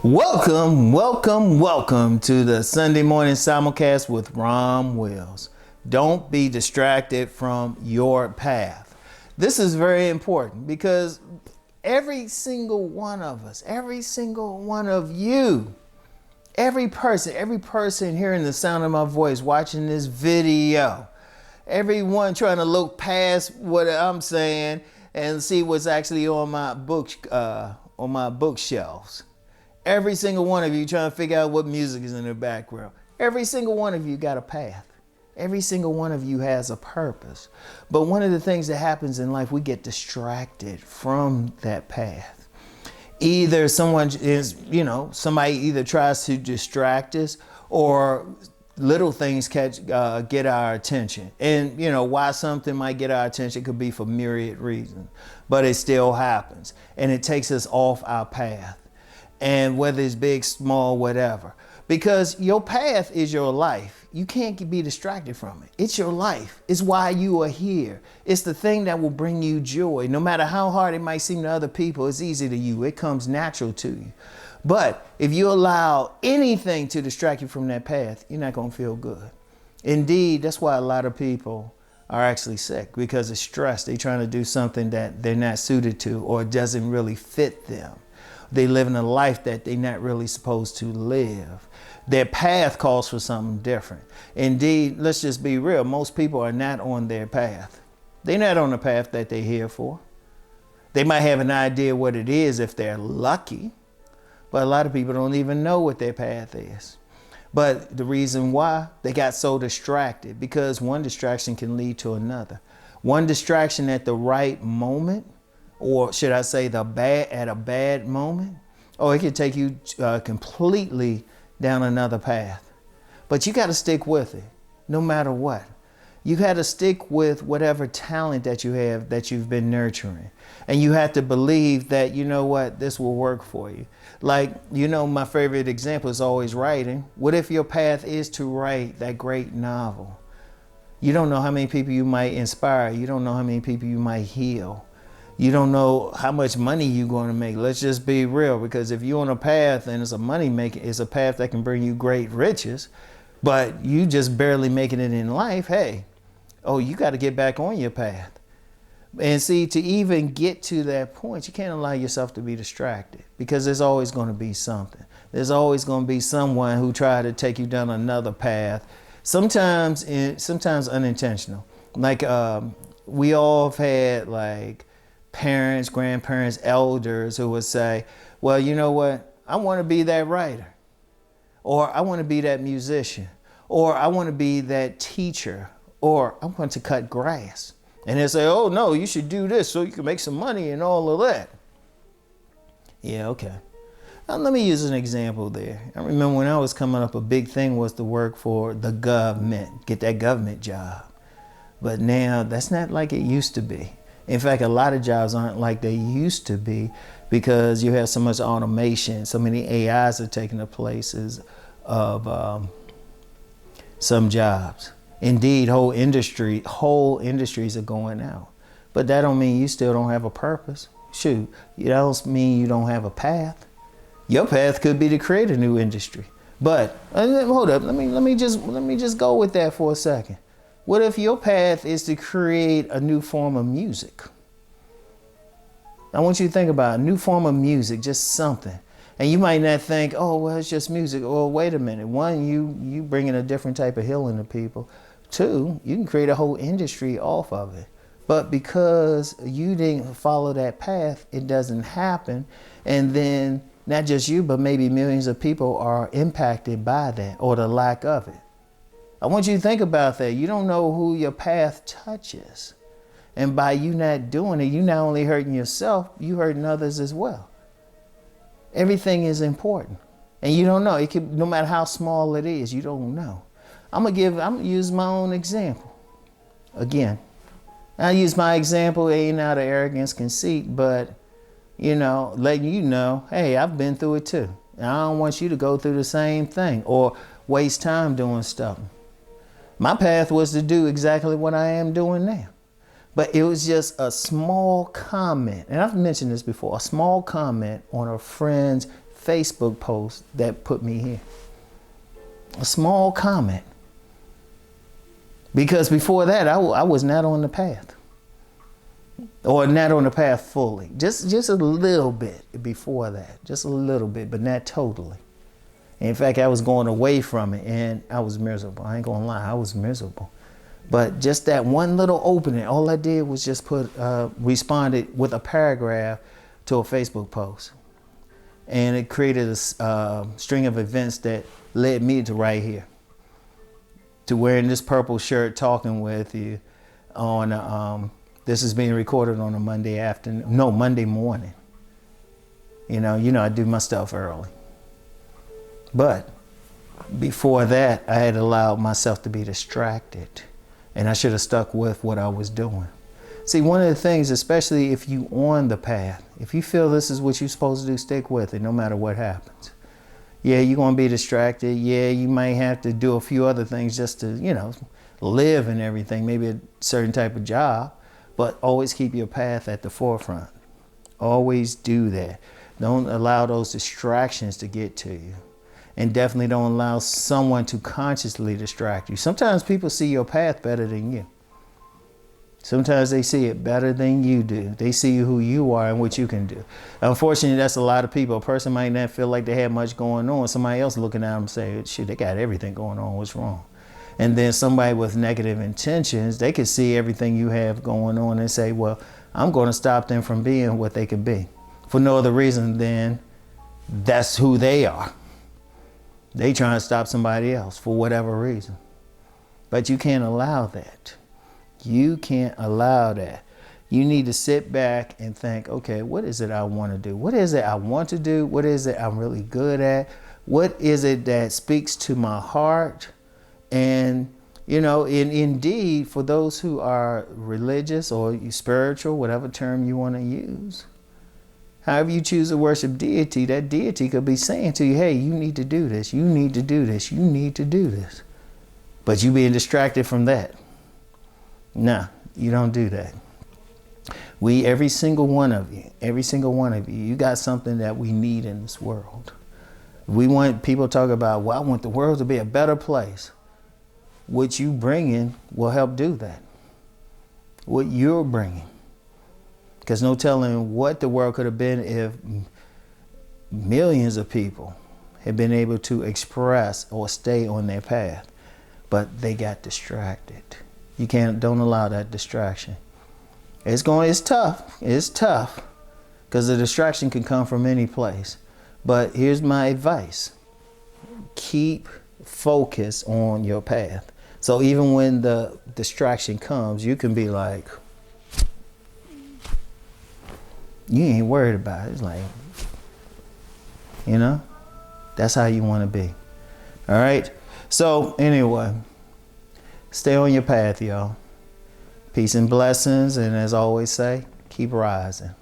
Welcome to the Sunday morning simulcast with Rom Wills. Don't be distracted from your path. This is very important because every single one of us, every single one of you, every person hearing the sound of my voice, watching this video, everyone trying to look past what I'm saying and see what's actually on my bookshelves. Every single one of you trying to figure out what music is in the background. Every single one of you got a path. Every single one of you has a purpose. But one of the things that happens in life, we get distracted from that path. Either somebody either tries to distract us, or little things get our attention. And why something might get our attention could be for myriad reasons, but it still happens. And it takes us off our path. And whether it's big, small, whatever, because your path is your life. You can't be distracted from it. It's your life. It's why you are here. It's the thing that will bring you joy. No matter how hard it might seem to other people, it's easy to you. It comes natural to you. But if you allow anything to distract you from that path, you're not going to feel good. Indeed, that's why a lot of people are actually sick, because of stress. They're trying to do something that they're not suited to, or it doesn't really fit them. They live in a life that they're not really supposed to live. Their path calls for something different. Indeed, let's just be real. Most people are not on their path. They're not on the path that they're here for. They might have an idea what it is if they're lucky, but a lot of people don't even know what their path is. But the reason why, they got so distracted, because one distraction can lead to another. One distraction at the right moment, or should I say at a bad moment, or it could take you completely down another path. But you got to stick with it, no matter what. You got to stick with whatever talent that you have, that you've been nurturing. And you have to believe that, this will work for you. Like, my favorite example is always writing. What if your path is to write that great novel? You don't know how many people you might inspire. You don't know how many people you might heal. You don't know how much money you're going to make. Let's just be real, because if you're on a path and it's a path that can bring you great riches, but you just barely making it in life, you got to get back on your path. And see, to even get to that point, you can't allow yourself to be distracted, because there's always going to be something. There's always going to be someone who tried to take you down another path, sometimes unintentional. Like we all have had parents, grandparents, elders who would say, well, you know what? I want to be that writer, or I want to be that musician, or I want to be that teacher, or I want to cut grass. And they say, oh no, you should do this so you can make some money and all of that. Yeah, okay. Now, let me use an example there. I remember when I was coming up, a big thing was to work for the government, get that government job. But now that's not like it used to be. In fact, a lot of jobs aren't like they used to be, because you have so much automation, so many AIs are taking the places of some jobs. Indeed, whole industries are going out. But that don't mean you still don't have a purpose. Shoot, it don't mean you don't have a path. Your path could be to create a new industry. But hold up, let me just go with that for a second. What if your path is to create a new form of music? I want you to think about a new form of music, just something. And you might not think, oh, well, it's just music. Well, wait a minute. One, you bring in a different type of healing to people. Two, you can create a whole industry off of it. But because you didn't follow that path, it doesn't happen. And then not just you, but maybe millions of people are impacted by that, or the lack of it. I want you to think about that. You don't know who your path touches. And by you not doing it, you not only hurting yourself, you hurting others as well. Everything is important. And you don't know. It could, no matter how small it is, you don't know. I'm gonna use my own example. Again, I use my example, ain't out of arrogance, conceit, but letting you know, hey, I've been through it too. And I don't want you to go through the same thing or waste time doing stuff. My path was to do exactly what I am doing now. But it was just a small comment, and I've mentioned this before, a small comment on a friend's Facebook post that put me here. A small comment. Because before that, I was not on the path. Or not on the path fully. Just a little bit before that. Just a little bit, but not totally. In fact, I was going away from it, and I was miserable. I ain't gonna lie, I was miserable. But just that one little opening, all I did was just responded with a paragraph to a Facebook post. And it created a string of events that led me to right here. To wearing this purple shirt, talking with you on, this is being recorded on a Monday morning. You know, I do my stuff early. But before that, I had allowed myself to be distracted, and I should have stuck with what I was doing. See, one of the things, especially if you on the path, if you feel this is what you're supposed to do, stick with it no matter what happens. Yeah, you're going to be distracted. Yeah, you might have to do a few other things just to, live and everything, maybe a certain type of job, but always keep your path at the forefront. Always do that. Don't allow those distractions to get to you. And definitely don't allow someone to consciously distract you. Sometimes people see your path better than you. Sometimes they see it better than you do. They see who you are and what you can do. Unfortunately, that's a lot of people. A person might not feel like they have much going on. Somebody else looking at them saying, shit, they got everything going on. What's wrong? And then somebody with negative intentions, they can see everything you have going on and say, well, I'm going to stop them from being what they can be. For no other reason than that's who they are. They trying to stop somebody else for whatever reason. But you can't allow that. You can't allow that. You need to sit back and think, okay, what is it I want to do? What is it I want to do? What is it I'm really good at? What is it that speaks to my heart? And, indeed, for those who are religious or spiritual, whatever term you want to use, however you choose to worship deity, that deity could be saying to you, hey, you need to do this, you need to do this, you need to do this. But you being distracted from that. Nah, you don't do that. Every single one of you, you got something that we need in this world. We want people to talk about, well, I want the world to be a better place. What you bringing will help do that. What you're bringing. Because no telling what the world could have been if millions of people had been able to express or stay on their path. But they got distracted. Don't allow that distraction. It's tough. It's tough. Because the distraction can come from any place. But here's my advice. Keep focus on your path. So even when the distraction comes, you can be like, you ain't worried about it. It's like, that's how you want to be. All right. So anyway, stay on your path, y'all. Peace and blessings. And as I always say, keep rising.